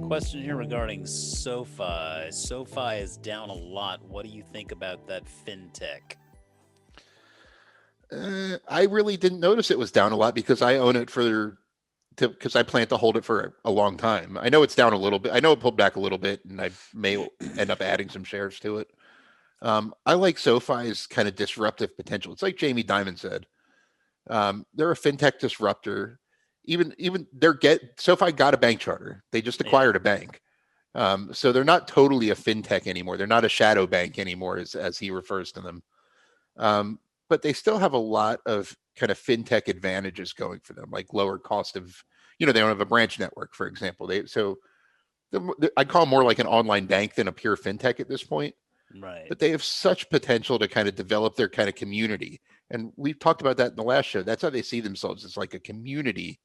Question here regarding SoFi. SoFi is down a lot. What do you think about that fintech? I really didn't notice it was down a lot because I own it because I plan to hold it for a long time. I know it's down a little bit. I know it pulled back a little bit, and I may end up adding some shares to it. I like SoFi's kind of disruptive potential. It's like Jamie Dimon said. They're a fintech disruptor. Even they're get SoFi got a bank charter. They just Yeah. acquired a bank. So they're not totally a fintech anymore. They're not a shadow bank anymore, as he refers to them. Um, but they still have a lot of kind of fintech advantages going for them, like lower cost of, they don't have a branch network, for example. I call them more like an online bank than a pure fintech at this point. Right. But they have such potential to kind of develop their kind of community. And we've talked about that in the last show. That's how they see themselves as like a community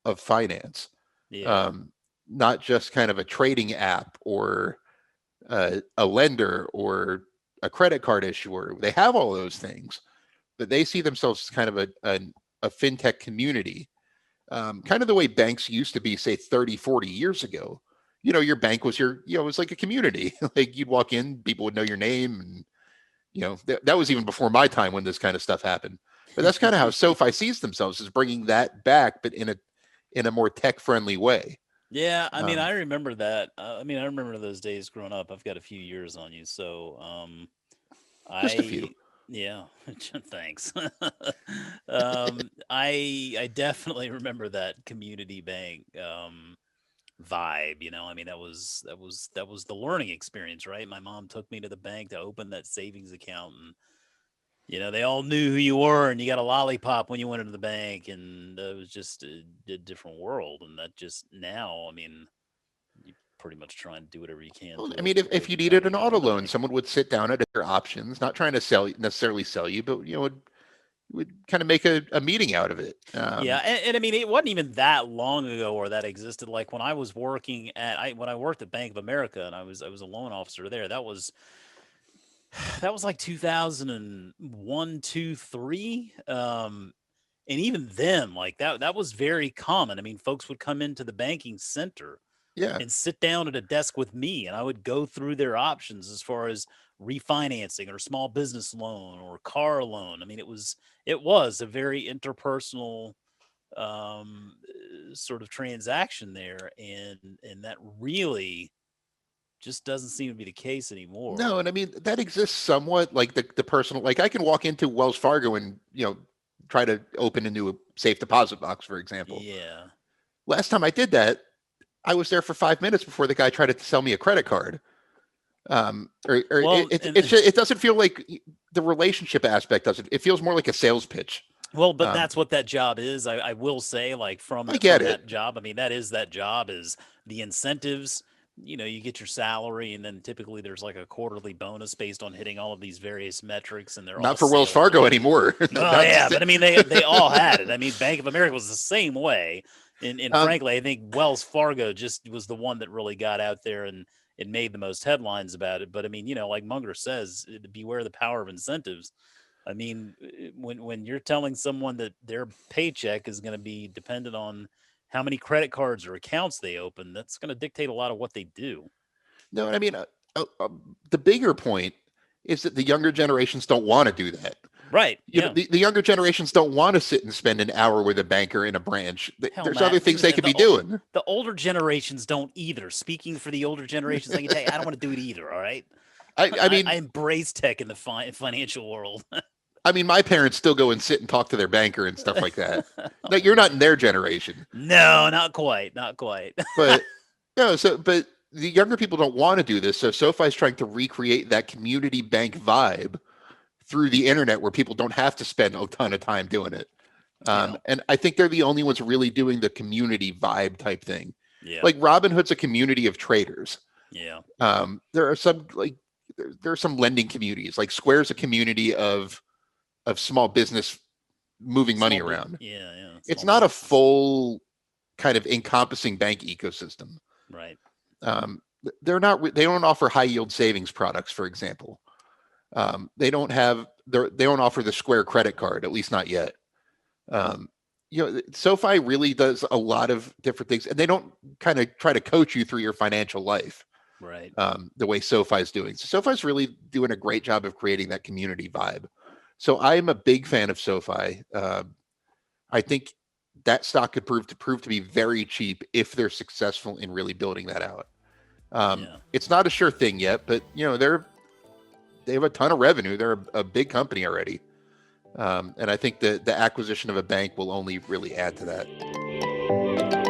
of finance, Yeah. um, not just kind of a trading app or a lender or a credit card issuer. They have all those things, but they see themselves as kind of a fintech community, kind of the way banks used to be, say, 30, 40 years ago. Your bank was it was like a community. Like you'd walk in, people would know your name. And, that was even before my time when this kind of stuff happened. But that's kind of how SoFi sees themselves, is bringing that back, but in a more tech friendly way. Yeah, I mean, I Um, remember that. I remember those days growing up. I've got a few years on you, so just a few. I yeah, thanks. I definitely remember that community bank vibe. I mean, that was the learning experience, right? My mom took me to the bank to open that savings account, and they all knew who you were, and you got a lollipop when you went into the bank, and it was just a different world. And that just now, I mean, you pretty much try and do whatever you can Well, I to mean, if avoid you needed having an to auto go into the loan, bank. someone would sit down at their options, not trying to necessarily sell you, but would kind of make a meeting out of it. Yeah, and I mean, it wasn't even that long ago where that existed. Like when I was working when I worked at Bank of America, and I was a loan officer there. That was like 2001, 2, 3. And even then, like that was very common. I mean, folks would come into the banking center Yeah, and sit down at a desk with me, and I would go through their options as far as refinancing or small business loan or car loan. I mean, it was a very interpersonal sort of transaction there, and that really just doesn't seem to be the case no, anymore. and I mean that exists somewhat. Like the personal, like I can walk into Wells Fargo and try to open a new safe deposit box, for example. Yeah. Last time I did that, I was there for 5 minutes before the guy tried to sell me a credit card. Or Well, and it doesn't feel like the relationship aspect doesn't. It feels more like a sales pitch. well, but Um, that's what that job is. I will say, like I get from it. that job. I mean, that job is the incentives. You get your salary, and then typically there's like a quarterly bonus based on hitting all of these various metrics, and they're all Not for Wells sales Fargo related. anymore. Well, That's yeah, but I mean, they all had it. I mean, Bank of America was the same way, and um, frankly, I think Wells Fargo just was the one that really got out there and it made the most headlines about it. But I mean, like Munger says, beware the power of incentives. I mean, when you're telling someone that their paycheck is going to be dependent on how many credit cards or accounts they open, that's going to dictate a lot of what they do. no, I mean, the bigger point is that the younger generations don't want to do that. Right? Yeah. The younger generations don't want to sit and spend an hour with a banker in a branch. Hell, There's other Matt. things Even they could be the doing. the older generations don't either. Speaking for the older generations, I can tell you, I don't want to do it either. All right. I, I I mean, embrace tech in the financial world. I mean, my parents still go and sit and talk to their banker and stuff like that. No, Oh you're not in man. their generation, No, not quite. Not quite. but no. But the younger people don't want to do this. So SoFi is trying to recreate that community bank vibe through the internet, where people don't have to spend a ton of time doing it. Yeah. And I think they're the only ones really doing the community vibe type thing. Yeah. Like Robinhood's a community of traders. Yeah. There are some like there are some lending communities. Like Square's a community of small business moving money Small bit. around. Yeah. Yeah. It's Small not a businesses. full kind of encompassing bank ecosystem. Right. Um, they're not. They don't offer high yield savings products, for example. They don't offer the Square credit card, at least not yet. Um, SoFi really does a lot of different things, and they don't kind of try to coach you through your financial life Right. the way SoFi is doing. So SoFi is really doing a great job of creating that community vibe. So I am a big fan of SoFi. I think that stock could prove to be very cheap if they're successful in really building that out. Yeah. It's not a sure thing yet, but they have a ton of revenue. They're a big company already, and I think the acquisition of a bank will only really add to that.